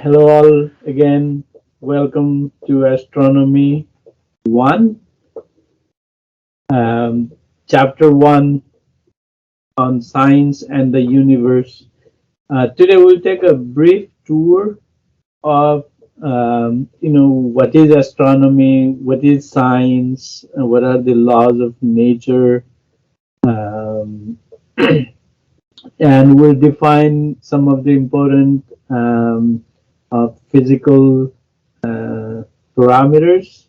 Hello all again. Welcome to Astronomy 1, um, Chapter 1 on Science and the Universe. Today we'll take a brief tour of what is astronomy, what is science, what are the laws of nature, um, and we'll define some of the important physical uh, parameters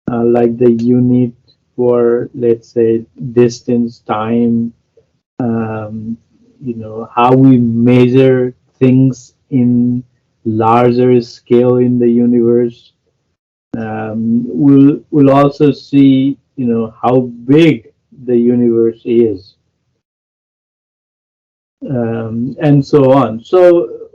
like the unit for, let's say, distance, time, how we measure things in larger scale in the universe. We'll also see, how big the universe is, and so on. So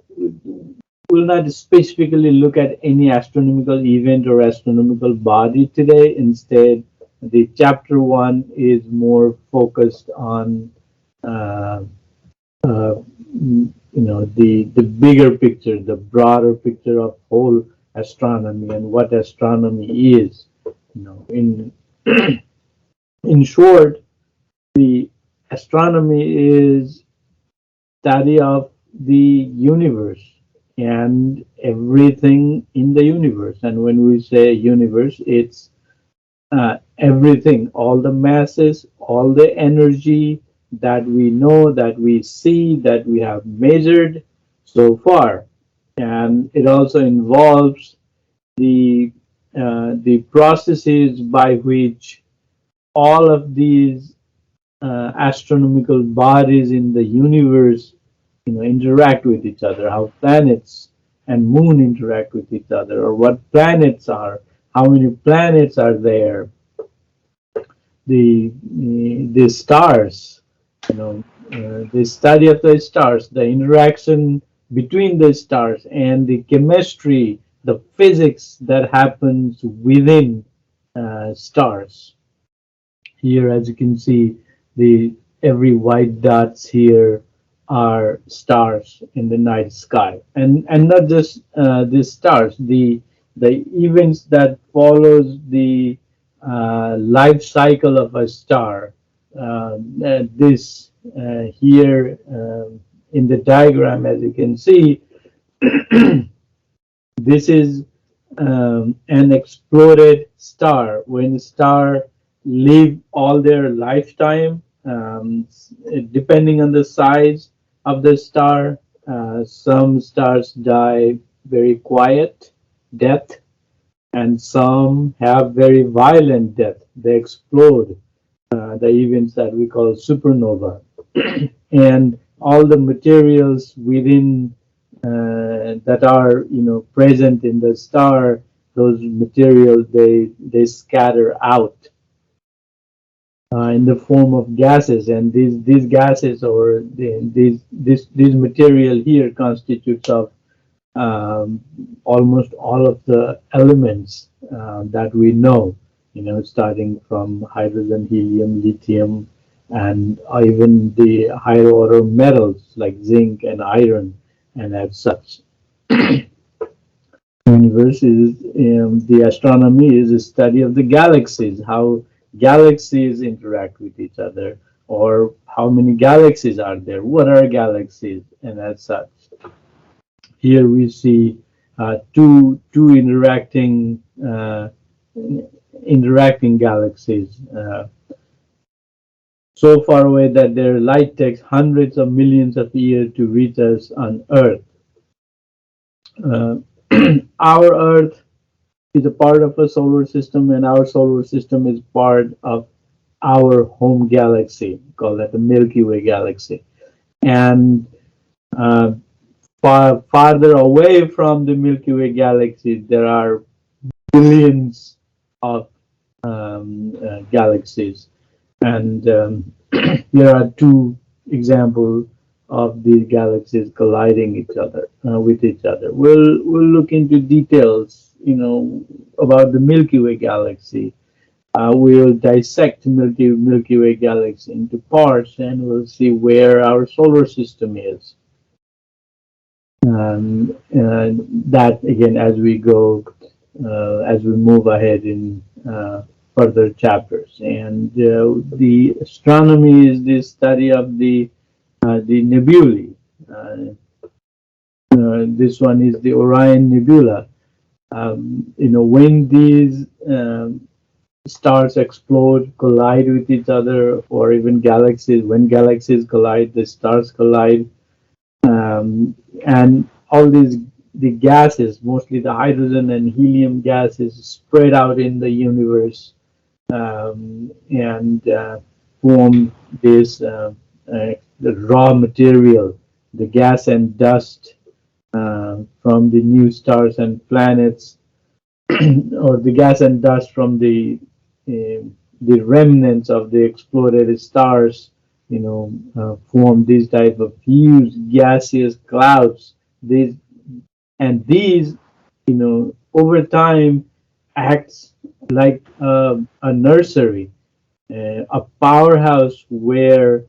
we'll not specifically look at any astronomical event or astronomical body today. Instead, the chapter 1 is more focused on uh, uh, the bigger picture, the broader picture of whole astronomy and what astronomy is. In in short, the astronomy is study of the universe and everything in the universe. And when we say universe, it's everything, all the masses, all the energy that we know, that we see, that we have measured so far. And it also involves the processes by which all of these astronomical bodies in the universe interact with each other, how planets and moon interact with each other, or what planets are, how many planets are there, the stars, the study of the stars, the interaction between the stars, and the chemistry, the physics that happens within stars. Here, as you can see, the every white dots here are stars in the night sky, and not just the stars, the events that follows the life cycle of a star. This here in the diagram, as you can see, this is an exploded star. When star live all their lifetime, depending on the size of the star, some stars die very quiet death, and some have very violent death. They explode, the events that we call supernova. And all the materials within that are present in the star, those materials they scatter out in the form of gases, and these gases, or this material here constitutes of almost all of the elements that we know, starting from hydrogen, helium, lithium, and even the higher order metals like zinc and iron. And as such, universe is the astronomy is a study of the galaxies, how galaxies interact with each other, or how many galaxies are there, what are galaxies, and as such. Here we see two interacting galaxies so far away that their light takes hundreds of millions of years to reach us on Earth. Uh, our Earth is a part of a solar system, and our solar system is part of our home galaxy, called that the Milky Way galaxy. And uh, farther away from the Milky Way galaxy, there are billions of galaxies. And here are two examples of these galaxies colliding each other with each other. We'll look into details, about the Milky Way galaxy. We'll dissect Milky Way galaxy into parts, and we'll see where our solar system is. That again, as we go, as we move ahead in further chapters, and the astronomy is the study of the nebulae. This one is the Orion Nebula. When these stars explode, collide with each other, or even galaxies, when galaxies collide, the stars collide, and all these the gases, mostly the hydrogen and helium gases, spread out in the universe and form this the raw material, the gas and dust from the new stars and planets, or the gas and dust from the remnants of the exploded stars, form these type of huge gaseous clouds. These, over time, acts like a nursery, a powerhouse where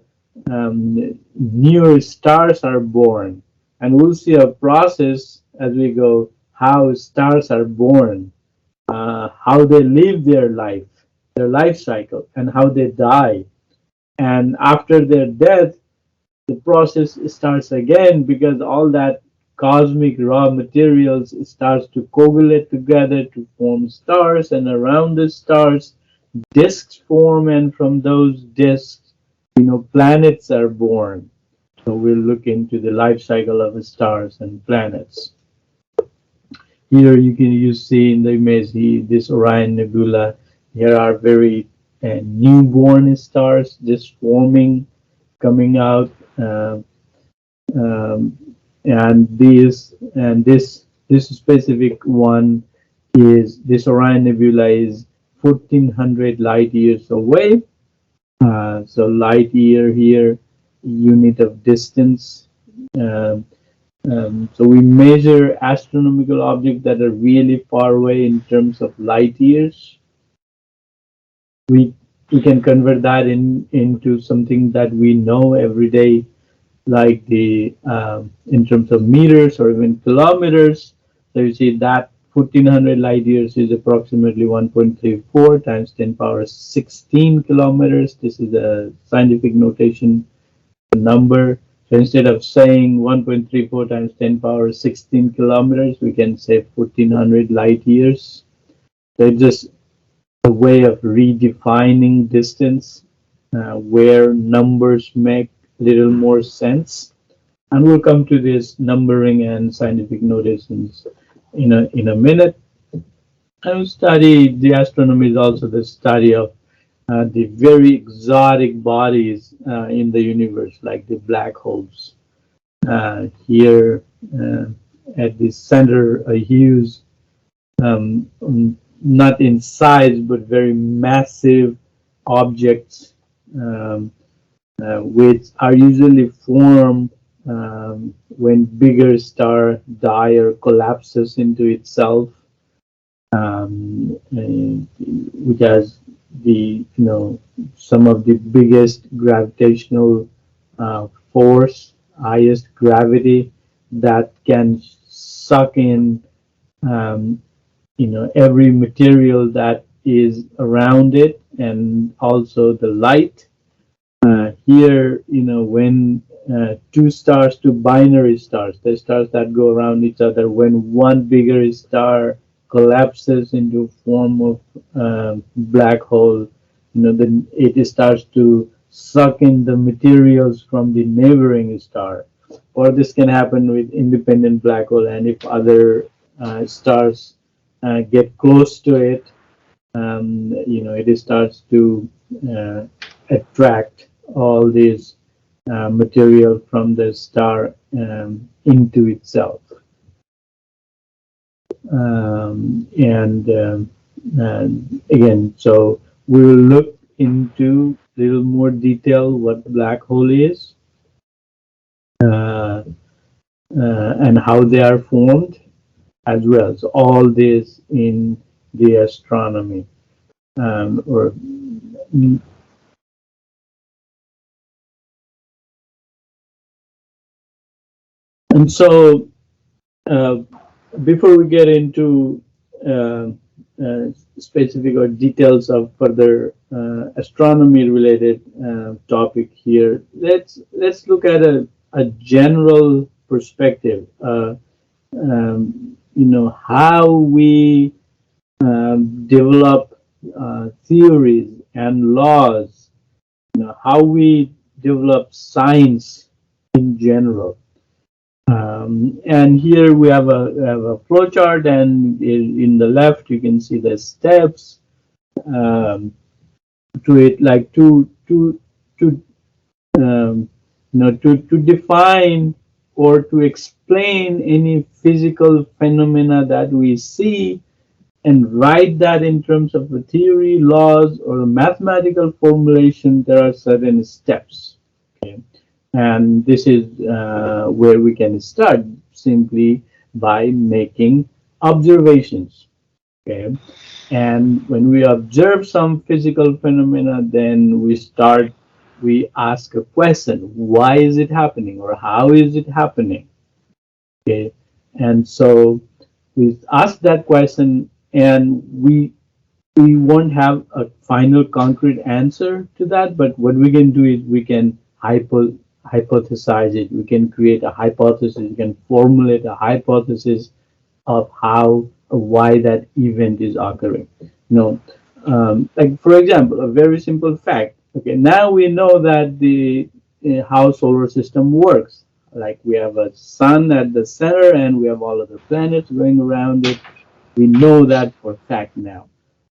newer stars are born. And we'll see a process as we go how stars are born, how they live their life cycle, and how they die. And after their death, the process starts again because all that cosmic raw materials starts to coagulate together to form stars, and around the stars, disks form, and from those disks, planets are born. So we'll look into the life cycle of the stars and planets. Here you see in the image this Orion Nebula. Here are very newborn stars just forming, coming out, um, and this specific one is this Orion Nebula is 1400 light years away. So light year here, unit of distance. Um, so we measure astronomical objects that are really far away in terms of light years. We we can convert that into something that we know every day, like the in terms of meters or even kilometers. So you see that 1400 light years is approximately 1.34 times 10 power 16 kilometers. This is a scientific notation number. So instead of saying 1.34 times 10 power 16 kilometers, we can say 1400 light years. So it's just a way of redefining distance where numbers make little more sense. And we'll come to this numbering and scientific notations in a minute. And study the astronomy is also the study of the very exotic bodies in the universe, like the black holes. Here at the center, a huge, not in size, but very massive objects, which are usually formed when bigger star die or collapses into itself, which has some of the biggest gravitational force, highest gravity that can suck in every material that is around it, and also the light. Here, when two binary stars, the stars that go around each other, when one bigger star collapses into a form of black hole, then it starts to suck in the materials from the neighboring star. Or this can happen with independent black hole, and if other stars get close to it, it starts to uh, attract all this material from the star into itself. And again, so we will look into a little more detail what black hole is uh, and how they are formed as well. So all this in the astronomy or and so uh, before we get into uh, specific or details of further astronomy related topic here, let's look at a general perspective. How we develop theories and laws, how we develop science in general. And here we have a flow chart, and in the left you can see the steps um, to it, like to to define or to explain any physical phenomena that we see and write that in terms of a theory, laws, or a mathematical formulation. There are certain steps. Okay? And this is where we can start simply by making observations. Okay, and when we observe some physical phenomena, then we ask a question: why is it happening, or how is it happening? Okay, and so we ask that question, and we won't have a final concrete answer to that, but what we can do is we can hypothesize it. We can create a hypothesis. We can formulate a hypothesis of how or why that event is occurring. Like for example, a very simple fact. Okay, now we know that the how solar system works. Like we have a sun at the center, and we have all of the planets going around it. We know that for fact now.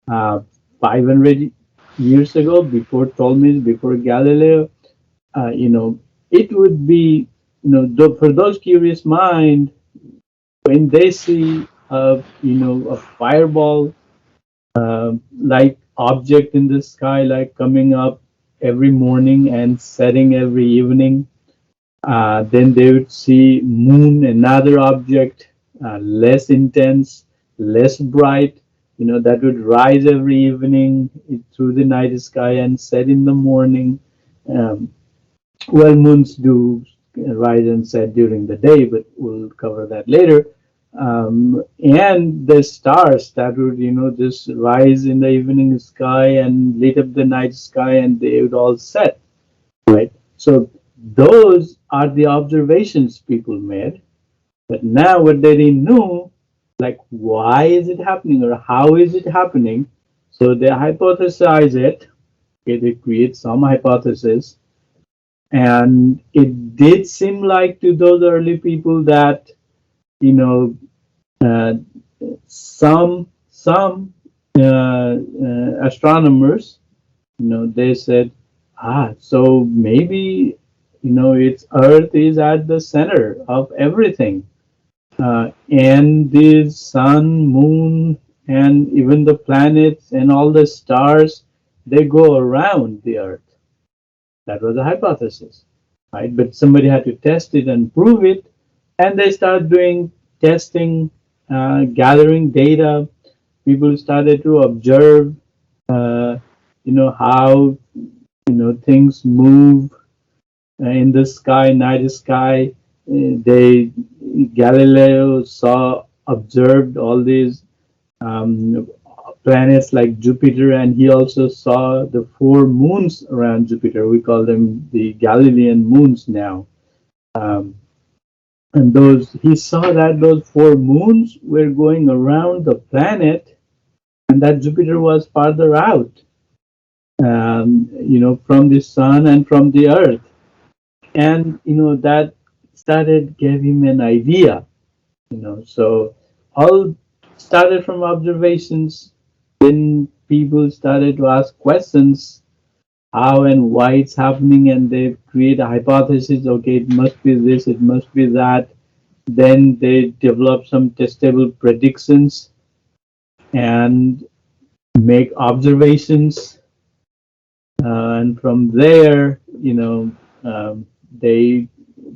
Uh, 500 years ago, before Ptolemy, before Galileo, it would be, for those curious mind, when they see a fireball like object in the sky, like coming up every morning and setting every evening, then they would see moon, another object, less intense, less bright, that would rise every evening through the night sky and set in the morning. um, well, moons do rise and set during the day, but we'll cover that later. And the stars that would, just rise in the evening sky and lit up the night sky, and they would all set, right? So those are the observations people made. But now what they didn't know, like why is it happening or how is it happening? So they hypothesize it. Okay, they create some hypothesis, and it did seem like to those early people that you know uh, some astronomers, they said, so maybe it's Earth is at the center of everything, and the sun, moon, and even the planets and all the stars, they go around the Earth. That was a hypothesis, right? But somebody had to test it and prove it, and they started doing testing, gathering data. People started to observe, uh, how things move in the sky, night sky. They Galileo saw, observed all these um, planets like Jupiter, and he also saw the four moons around Jupiter. We call them the Galilean moons now. Um, and those he saw that those four moons were going around the planet, and that Jupiter was farther out, from the sun and from the Earth. And that started gave him an idea. So all started from observations. Then people started to ask questions, how and why it's happening, and they create a hypothesis. Okay, it must be this, it must be that. Then they develop some testable predictions and make observations, and from there,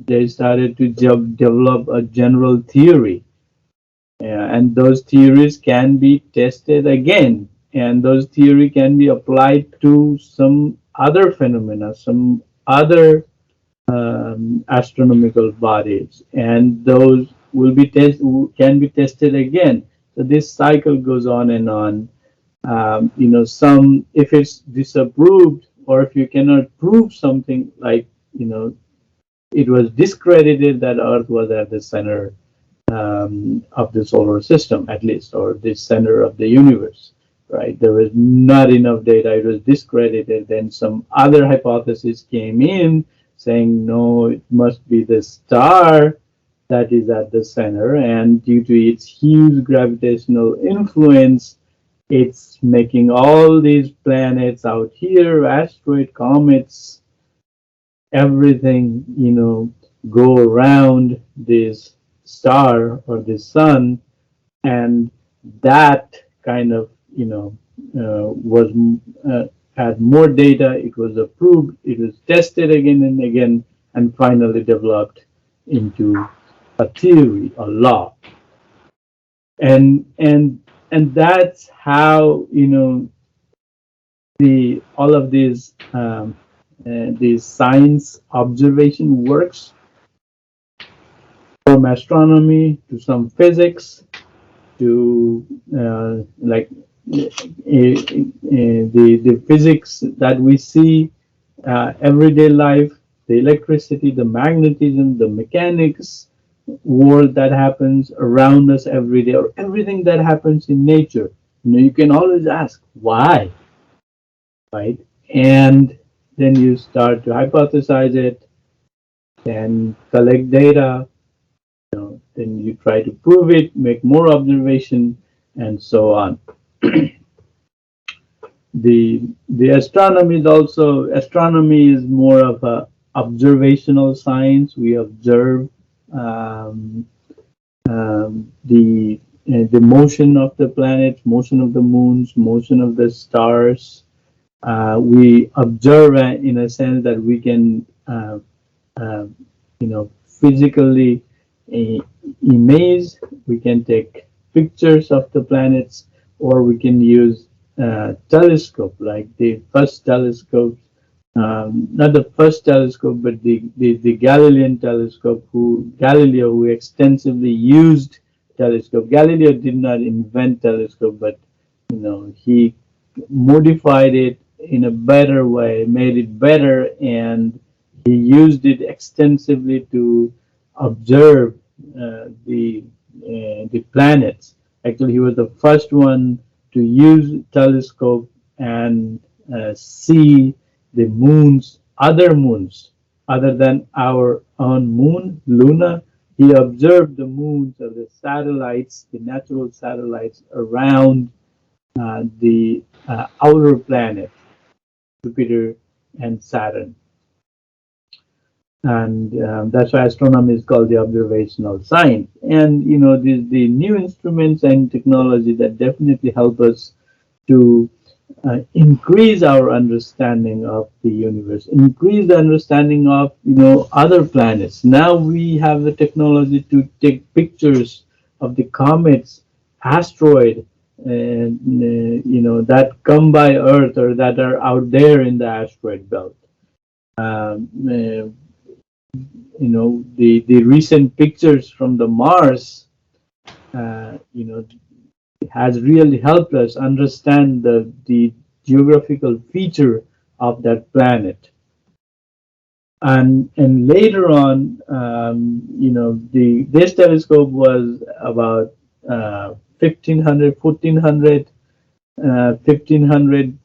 they started to develop a general theory. And those theories can be tested again, and those theory can be applied to some other phenomena, some other astronomical bodies, and those will be can be tested again. So this cycle goes on and on. Some, if it's disapproved, or if you cannot prove something, like, it was discredited that Earth was at the center of the solar system, at least, or the center of the universe, right? There was not enough data. It was discredited. Then some other hypothesis came in saying, no, it must be the star that is at the center, and due to its huge gravitational influence, it's making all these planets out here, asteroid, comets, everything, go around this star or this sun, and that kind of, was had more data. It was approved. It was tested again and again, and finally developed into a theory, a law, and that's how, the all of these science observation works, from astronomy to some physics to like the physics that we see, everyday life, the electricity, the magnetism, the mechanics world that happens around us every day, or everything that happens in nature. You can always ask why, right? And then you start to hypothesize it and collect data. Then you try to prove it, make more observation, and so on. The astronomy is more of a observational science. We observe um, the motion of the planets, motion of the moons, motion of the stars. We observe, in a sense that we can, physically image. We can take pictures of the planets, or we can use telescope, like the first telescope, not the first telescope, but the Galilean telescope, Galileo, who extensively used telescope. Galileo did not invent telescope, but he modified it in a better way, made it better, and he used it extensively to observe the planets. Actually, he was the first one to use telescope and see the moons other than our own moon, Luna. He observed the moons of the satellites, the natural satellites around the outer planet, Jupiter and Saturn. And that's why astronomy is called the observational science. And the new instruments and technology that definitely help us to increase our understanding of the universe, increase the understanding of other planets. Now we have the technology to take pictures of the comets, asteroid, and that come by Earth, or that are out there in the asteroid belt. Um, uh, the recent pictures from the Mars, has really helped us understand the geographical feature of that planet. And later on, this telescope was about 1500, 1400, 1500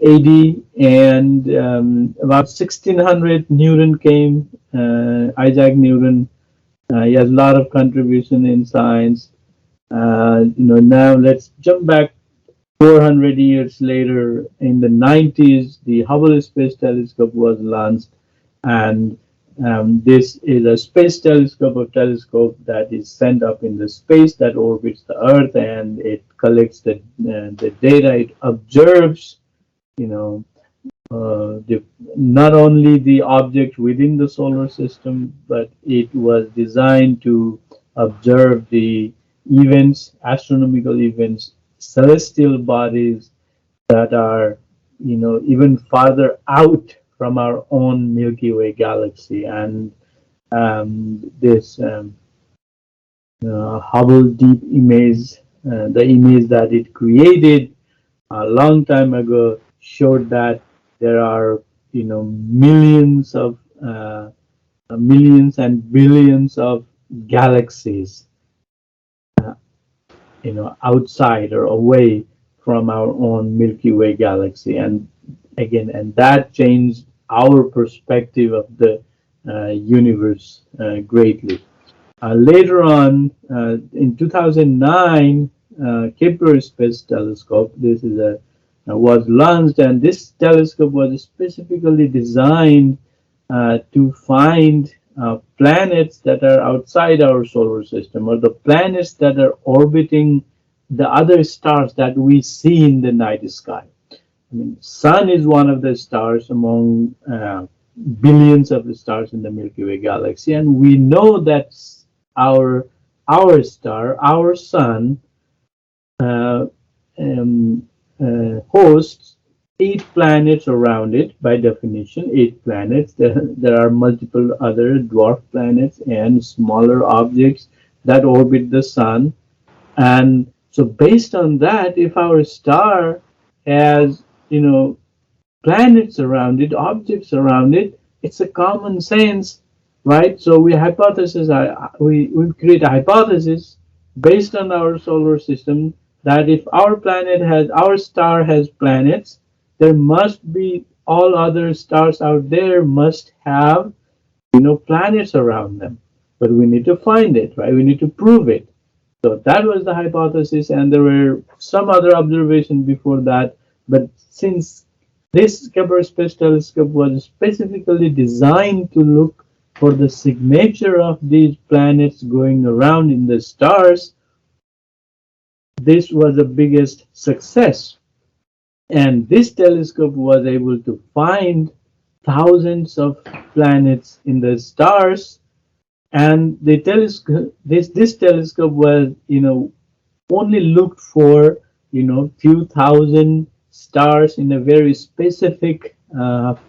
AD, and about 1600 Newton came, Isaac Newton. He has a lot of contribution in science. Now let's jump back 400 years later. In the 90s, the Hubble Space Telescope was launched, and this is a space telescope, that is sent up in the space, that orbits the Earth, and it collects the data. It observes, not only the object within the solar system, but it was designed to observe the events, astronomical events, celestial bodies that are, even farther out from our own Milky Way galaxy. And this Hubble deep image, the image that it created a long time ago, showed that there are, millions and billions of galaxies, outside or away from our own Milky Way galaxy. And again, and that changed our perspective of the universe greatly. Later on, in 2009, Kepler Space Telescope, this is was launched, and this telescope was specifically designed to find planets that are outside our solar system, or the planets that are orbiting the other stars that we see in the night sky. I mean, Sun is one of the stars among billions of the stars in the Milky Way galaxy, and we know that our star, our Sun, uh, um, hosts 8 planets around it. By definition, 8 planets. There are multiple other dwarf planets and smaller objects that orbit the Sun. And so, based on that, if our star has, planets around it, objects around it, it's a common sense, right? So we create a hypothesis based on our solar system that if our star has planets, there must be all other stars out there must have, planets around them. But we need to find it, right? We need to prove it. So that was the hypothesis, and there were some other observations before that. But since this Kepler Space Telescope was specifically designed to look for the signature of these planets going around in the stars, this was the biggest success. And this telescope was able to find thousands of planets in the stars. And the telescope, this telescope was, only looked for, few thousand stars in a very specific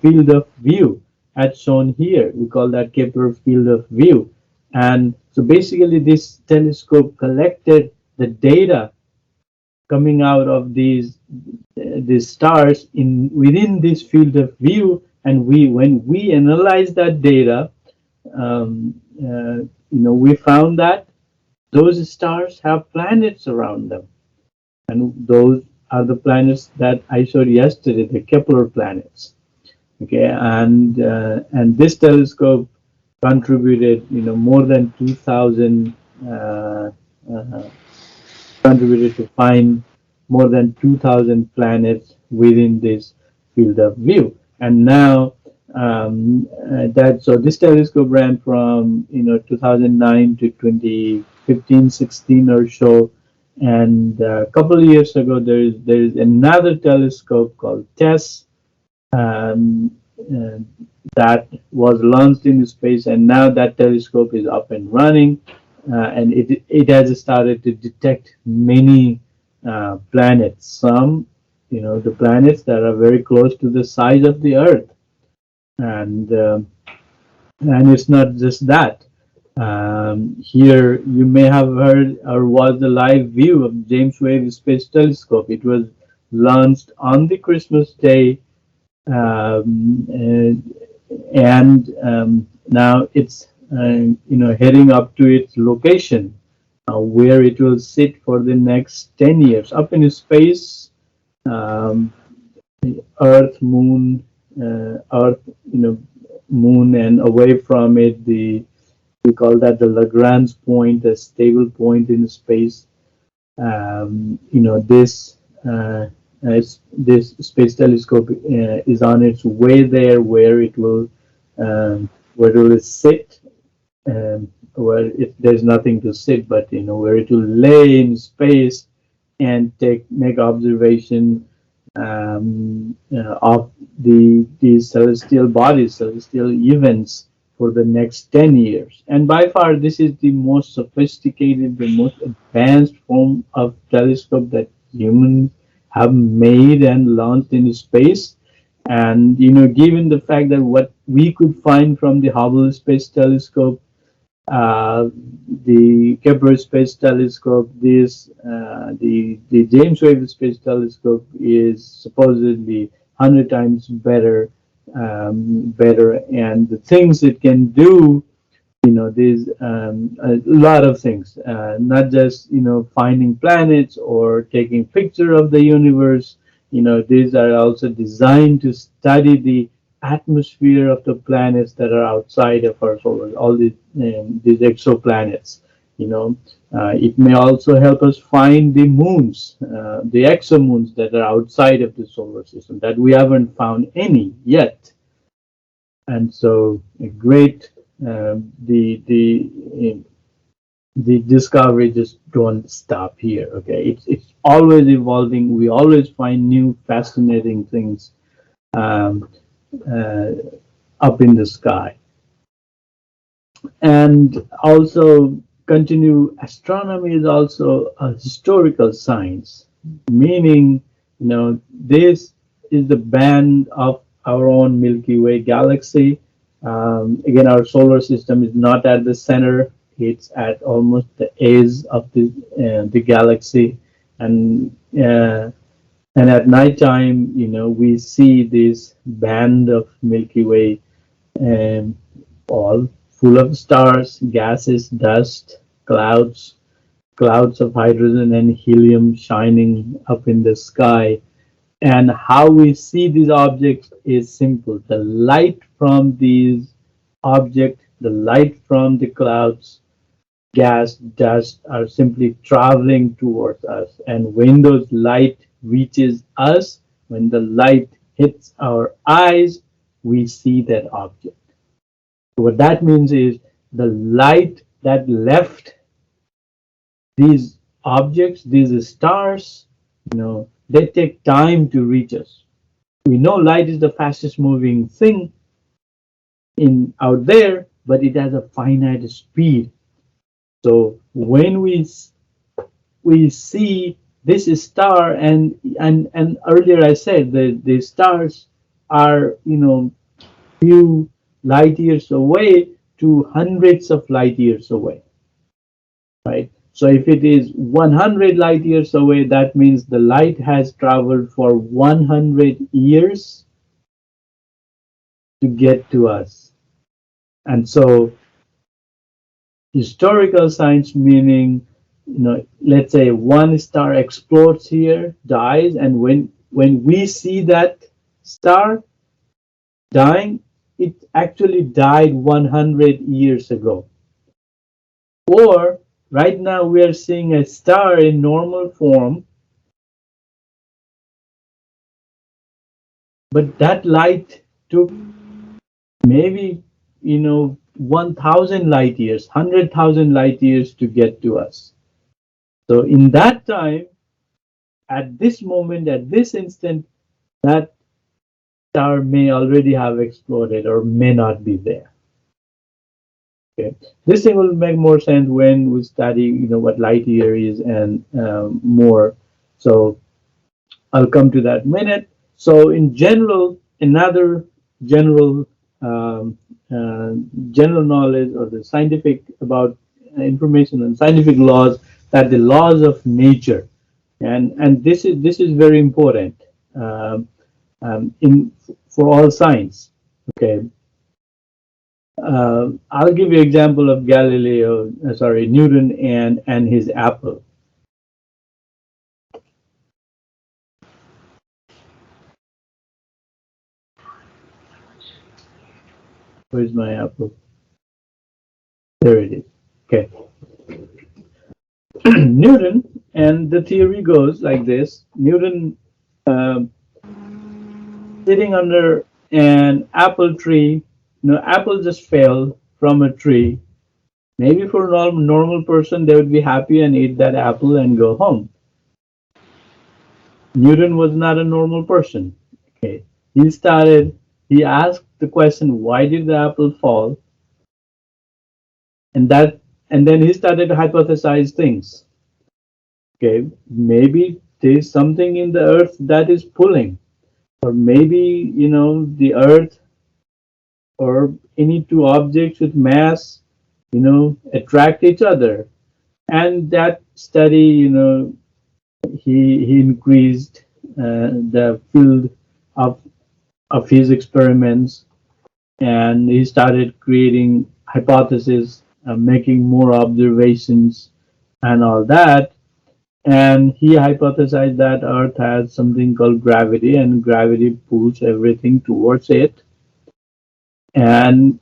field of view, as shown here. We call that Kepler field of view. And so basically, this telescope collected the data coming out of these stars within this field of view, and when we analyze that data, we found that those stars have planets around them, and those are the planets that I showed yesterday, the Kepler planets. Okay, and this telescope contributed, more than 2,000. Contributed to find more than 2,000 planets within this field of view. And now so this telescope ran from 2009 to 2015-16 or so. And a couple of years ago, there is another telescope called TESS that was launched in space, and now that telescope is up and running. And it has started to detect many planets. Some, the planets that are very close to the size of the Earth, and it's not just that. Here you may have heard or watched the live view of James Webb Space Telescope. It was launched on the Christmas Day, and now it's heading up to its location, where it will sit for the next 10 years up in space. Earth, Moon, Moon, and away from it, we call that the Lagrange point, a stable point in space. This space telescope is on its way there, where it will sit. Where there's nothing to sit, but where it will lay in space and make observation of these celestial bodies, celestial events for the next 10 years. And by far, this is the most sophisticated, the most advanced form of telescope that humans have made and launched in space. And given the fact that what we could find from the Hubble Space Telescope, uh, the Kepler Space Telescope, the James Webb Space Telescope is supposedly 100 times better, and the things it can do, there's a lot of things, not just finding planets or taking picture of the universe. These are also designed to study the atmosphere of the planets that are outside of our solar, all these exoplanets. It may also help us find the moons, the exomoons that are outside of the solar system that we haven't found any yet. And so a great the discovery just don't stop here. Okay, it's always evolving. We always find new fascinating things um, uh, up in the sky. And also continue, astronomy is also a historical science, meaning this is the band of our own Milky Way galaxy. Again, our solar system is not at the center; it's at almost the edge of the galaxy, and uh, and at nighttime, we see this band of Milky Way, um, all full of stars, gases, dust, clouds, clouds of hydrogen and helium shining up in the sky. And how we see these objects is simple. The light from these objects, the light from the clouds, gas, dust are simply traveling towards us. And when those light reaches us, when the light hits our eyes, we see that object. What that means is the light that left these objects, these stars, they take time to reach us. We know light is the fastest moving thing in out there, but it has a finite speed. So when we see this star, and earlier I said the stars are few light years away to hundreds of light years away, right? So if it is 100 light years away, that means the light has traveled for 100 years to get to us. And so historical science, meaning, let's say one star explodes here, dies, and when we see that star dying, it actually died 100 years ago. Or right now we are seeing a star in normal form, but that light took maybe 1,000 light years, 100,000 light years to get to us. So in that time, at this moment, at this instant, that star may already have exploded or may not be there. Okay, this thing will make more sense when we study, what light year is and more. So I'll come to that in a minute. So in general, another general um, uh, general knowledge or the scientific about information and scientific laws, that the laws of nature, and this is very important in for all science. Okay, I'll give you an example of Newton and his apple. Where's my apple? There it is. Okay. Newton, and the theory goes like this: Newton uh, sitting under an apple tree, apple just fell from a tree. Maybe for a normal person, they would be happy and eat that apple and go home. Newton was not a normal person. Okay, he asked the question, why did the apple fall? And then he started to hypothesize things. Okay, maybe there's something in the earth that is pulling. or maybe, the Earth or any two objects with mass, attract each other. And that study, he increased the field of his experiments, and he started creating hypotheses, making more observations, and all that. And he hypothesized that Earth has something called gravity, and gravity pulls everything towards it. And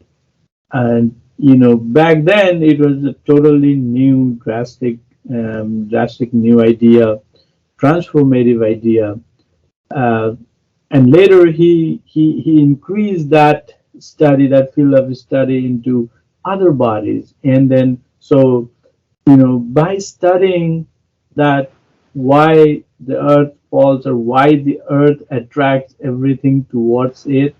back then it was a totally new, drastic new idea, transformative idea. Uh, and later he increased that field of study into other bodies. And then, so, by studying that, why the Earth falls, or why the Earth attracts everything towards it,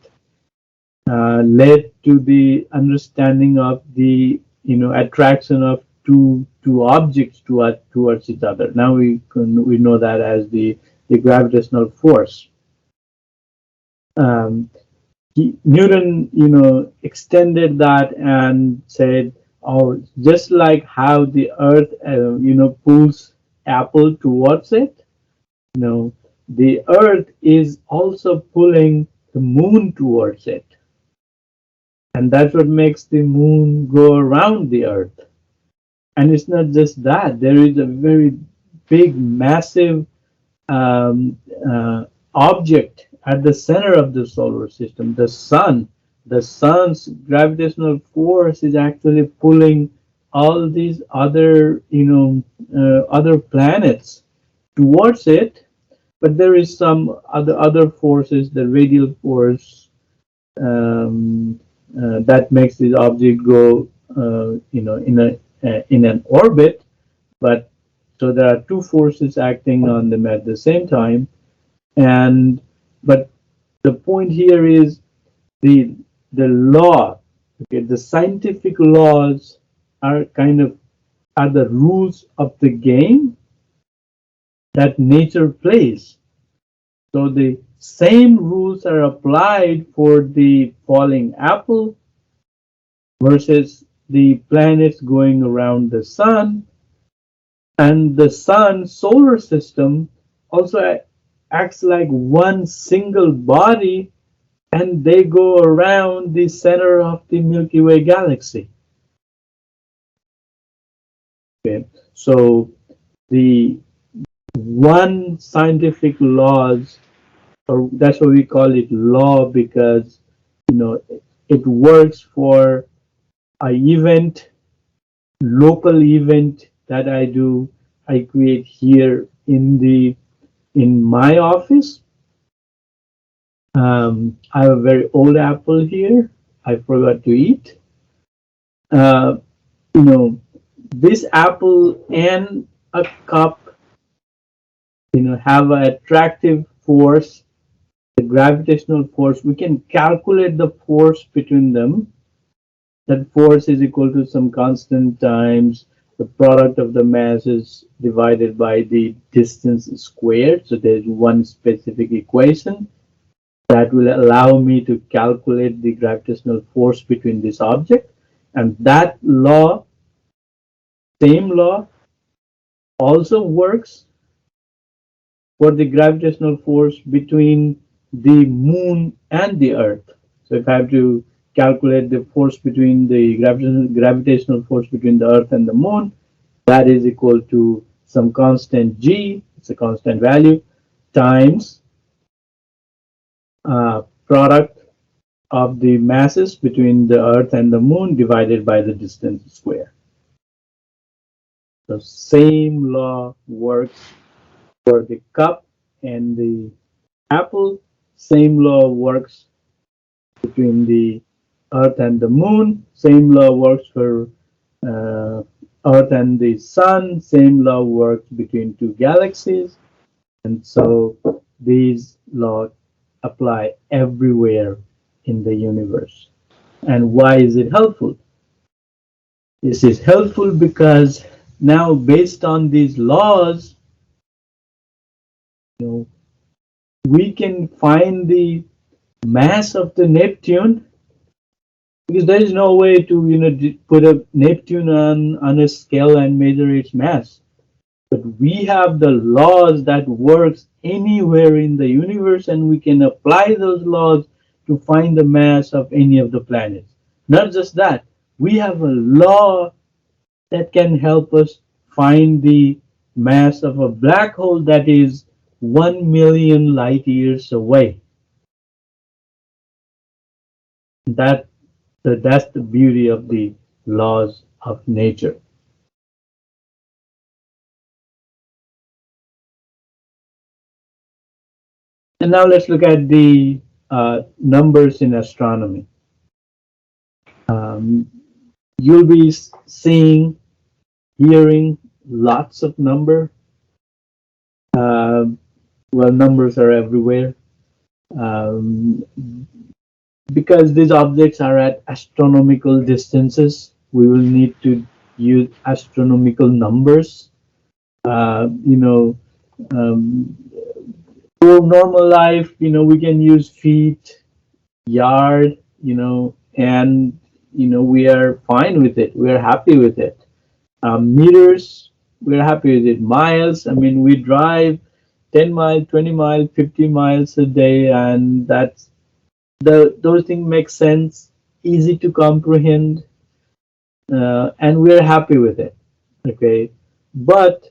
led to the understanding of the, attraction of two objects towards each other. Now we know that as the gravitational force. um, Newton, extended that and said, "Oh, just like how the Earth, pulls apple towards it, the Earth is also pulling the moon towards it, and that's what makes the moon go around the Earth." And it's not just that; there is a very big, massive um, uh, object at the center of the solar system, the sun. The sun's gravitational force is actually pulling all these other, other planets towards it. But there is some other forces, the radial force, um, that makes this object go, in an orbit. But so there are two forces acting on them at the same time. And but the point here is the law. Okay, the scientific laws are are the rules of the game that nature plays. So the same rules are applied for the falling apple versus the planets going around the sun. And the sun solar system also acts like one single body, and they go around the center of the Milky Way galaxy. Okay, so the one scientific laws, or that's why we call it law, because it works for a event, local event that I create here in my office. I have a very old apple here. I forgot to eat. Uh, you know, this apple and a cup, have an attractive force, the gravitational force. We can calculate the force between them. That force is equal to some constant times the product of the masses divided by the distance squared. So there's one specific equation that will allow me to calculate the gravitational force between this object. And that law, same law, also works for the gravitational force between the moon and the earth. So if I have to calculate the force between the gravitational force between the earth and the moon, that is equal to some constant g, it's a constant value, times product of the masses between the earth and the moon divided by the distance square. The same law works for the cup and the apple. Same law works between the earth and the moon. Same law works for uh, earth and the sun. Same law works between two galaxies. And so these laws apply everywhere in the universe. And why is it helpful? This is helpful because now, based on these laws, you know, we can find the mass of the Neptune, because there is no way to put a Neptune on a scale and measure its mass. But we have the laws that works anywhere in the universe, and we can apply those laws to find the mass of any of the planets. Not just that, we have a law that can help us find the mass of a black hole that is 1 million light years away. That, that's the beauty of the laws of nature. And now let's look at the numbers in astronomy. Um, you'll be seeing, hearing lots of number. Well, numbers are everywhere. Um, because these objects are at astronomical distances, we will need to use astronomical numbers. You know, um, for normal life, we can use feet, yard, and we are fine with it. We are happy with it. Meters, we're happy with it. Miles, I mean, we drive 10 miles, 20 miles, 50 miles a day, and that's those things make sense, easy to comprehend, and we're happy with it. Okay, but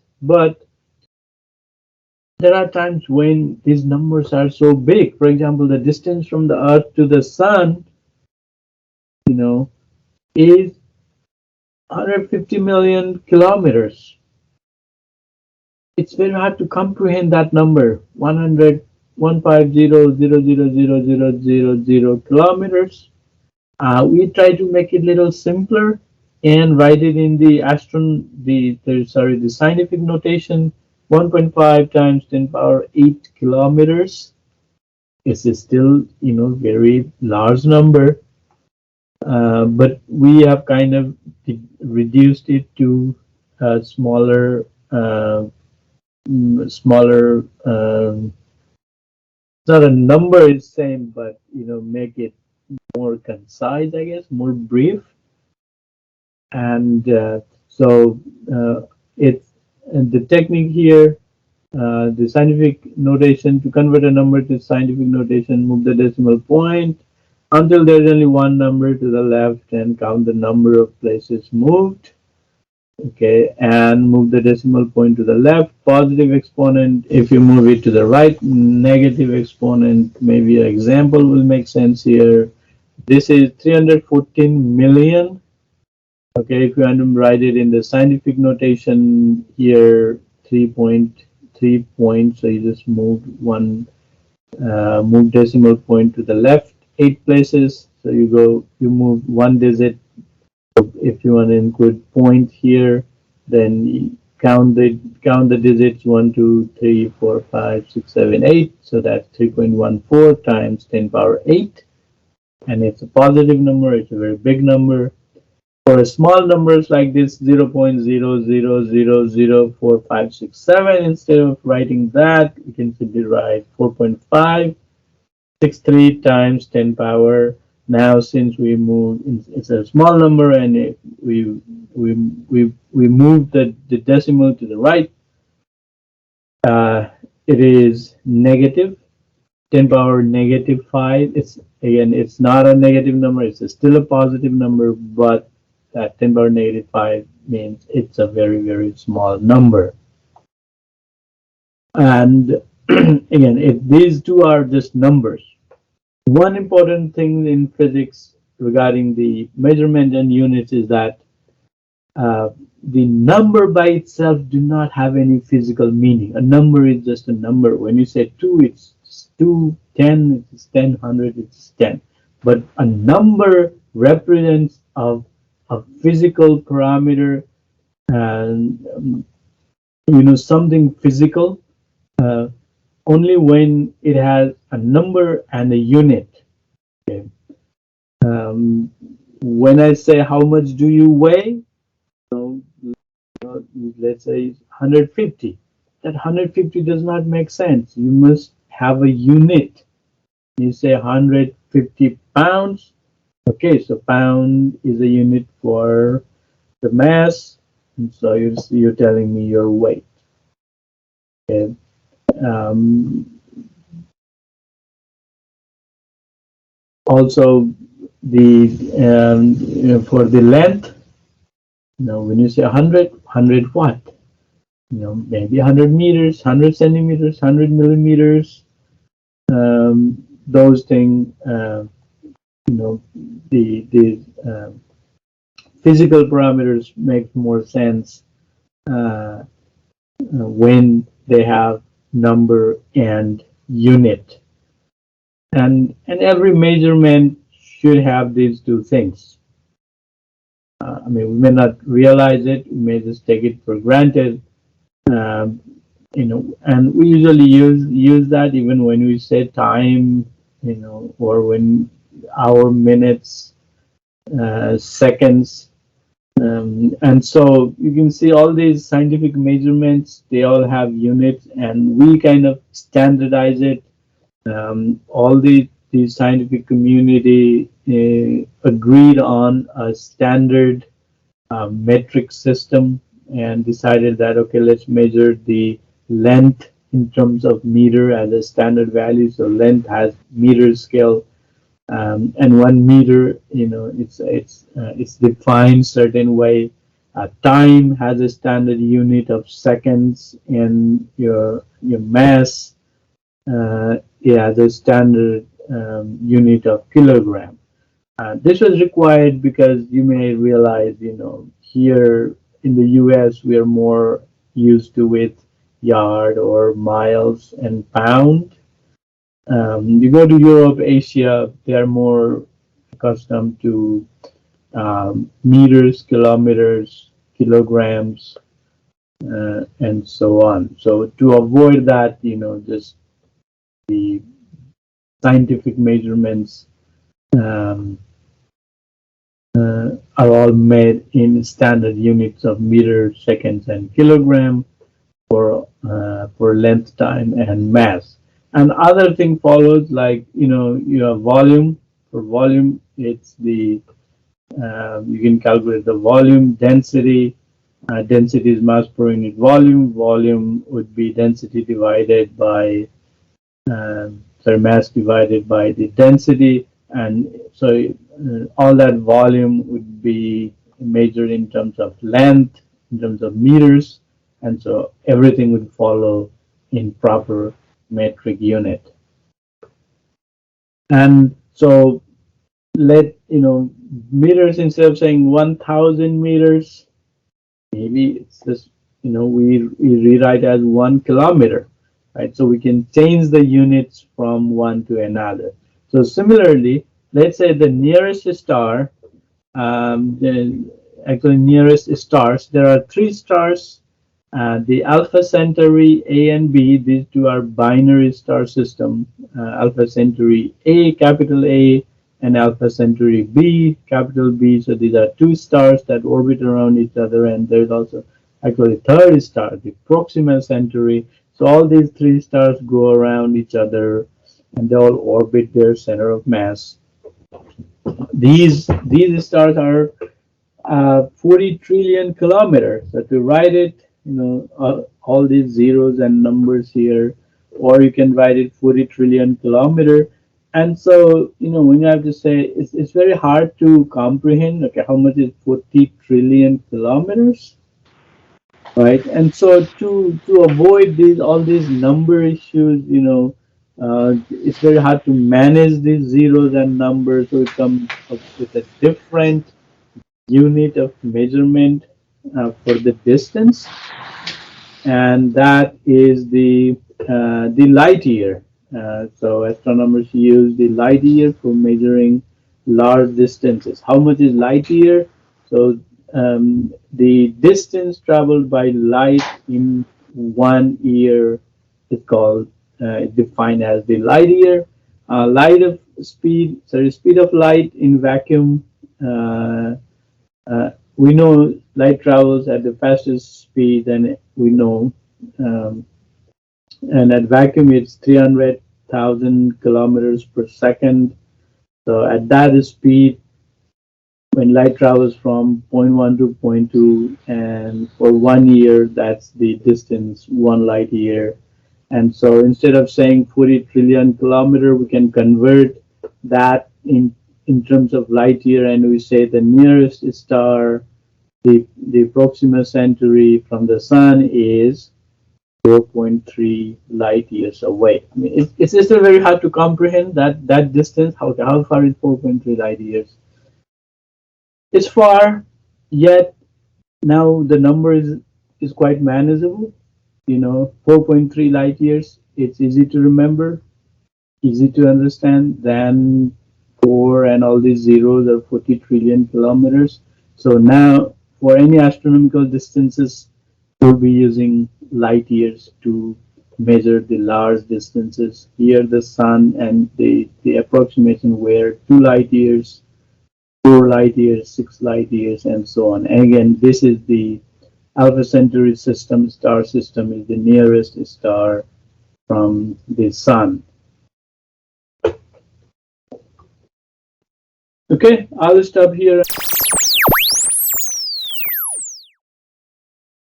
there are times when these numbers are so big. For example, the distance from the Earth to the Sun, you know, is 150 million kilometers. It's very hard to comprehend that number, 150,000,000 kilometers. We try to make it a little simpler and write it in the scientific notation. 1.5 times 10 power 8 kilometers. It's still, very large number, but we have kind of reduced it to smaller, smaller. It's not a number is same, but make it more concise, I guess, more brief. And so it's and the technique here, the scientific notation, to convert a number to scientific notation, move the decimal point until there's only one number to the left and count the number of places moved. Okay, and move the decimal point to the left. Positive exponent if you move it to the right. Negative exponent, maybe an example will make sense here. This is 314 million. Okay, if you want to write it in the scientific notation here, 3.3 points. So you just move move decimal point to the left 8 places. So you move one digit. If you want to include point here, then you count the digits 1, 2, 3, 4, 5, 6, 7, 8. So that's 3.14 times 10 power 8, and it's a positive number. It's a very big number. For small numbers like this, 0.00004567, instead of writing that, we can simply write 4.563 times 10 power. Now, since we move, it's a small number, and we move the decimal to the right, it is negative 10 power negative 5. It's not a negative number. It's still a positive number, but that 10 power negative 5 means it's a very, very small number. And again, these two are just numbers. One important thing in physics regarding the measurement and units is that the number by itself do not have any physical meaning. A number is just a number. When you say 2, it's 2, 10, it's 10, 100, it's 10. But a number represents a physical parameter, and something physical, only when it has a number and a unit. Okay. When I say how much do you weigh, let's say 150. That 150 does not make sense. You must have a unit. You say 150 pounds. Okay, so pound is a unit for the mass, and so you're telling me your weight. Okay. Also, the for the length, when you say 100 what? Maybe 100 meters, 100 centimeters, 100 millimeters. Those things, the physical parameters make more sense when they have number and unit. And every measurement should have these two things. I mean, we may not realize it, we may just take it for granted, and we usually use that even when we say time, or when hour, minutes, seconds. And so you can see all these scientific measurements, they all have units, and we kind of standardize it. All the scientific community agreed on a standard metric system and decided that, okay, let's measure the length in terms of meter as a standard value. So length has meter scale. And 1 meter, it's defined certain way. Time has a standard unit of seconds, and your mass has a standard unit of kilogram. This was required because you may realize, here in the U.S. we are more used to with yard or miles and pound. You go to Europe, Asia, they are more accustomed to meters, kilometers, kilograms, and so on. So to avoid that, just the scientific measurements are all made in standard units of meters, seconds, and kilogram for length, time, and mass. And other thing follows, like you have volume. For volume, it's the you can calculate the volume. Density, density is mass per unit volume. Volume would be density divided by mass divided by the density, and so all that volume would be measured in terms of length, in terms of meters, and so everything would follow in proper metric unit. And so meters, instead of saying 1,000 meters, maybe it's just we rewrite as 1 kilometer, right? So we can change the units from one to another. So similarly, let's say the nearest star, actually nearest stars, there are 3 stars. The Alpha Centauri A and B, these two are binary star system. Alpha Centauri A, capital A, and Alpha Centauri B, capital B. So these are 2 stars that orbit around each other, and there's also actually a third star, the Proxima Centauri. So all these 3 stars go around each other, and they all orbit their center of mass. These stars are 40 trillion kilometers. So to write it, all these zeros and numbers here, or you can write it 40 trillion kilometer. And so, when you have to say, it's very hard to comprehend, okay, how much is 40 trillion kilometers, right? And so to avoid all these number issues, it's very hard to manage these zeros and numbers, so it comes up with a different unit of measurement for the distance, and that is the light year. So astronomers use the light year for measuring large distances. How much is light year? So the distance traveled by light in 1 year is called defined as the light year. Speed of light in vacuum. We know light travels at the fastest speed, and we know, and at vacuum it's 300 100,000 kilometers per second. So at that speed, when light travels from point 1 to point 2, and for 1 year, that's the distance, 1 light year. And so instead of saying 40 trillion kilometer, we can convert that in terms of light year, and we say the nearest star, the Proxima Centauri from the sun is 4.3 light years away. I mean, it's still very hard to comprehend that distance. How far is 4.3 light years? It's far, yet now the number is quite manageable. 4.3 light years. It's easy to remember, easy to understand than 4 and all these zeros are 40 trillion kilometers. So now for any astronomical distances, we'll be using light years to measure the large distances. Here the sun and the approximation were 2 light years, 4 light years, 6 light years, and so on. And again, this is the Alpha Centauri system, star system is the nearest star from the sun. Okay, I'll stop here.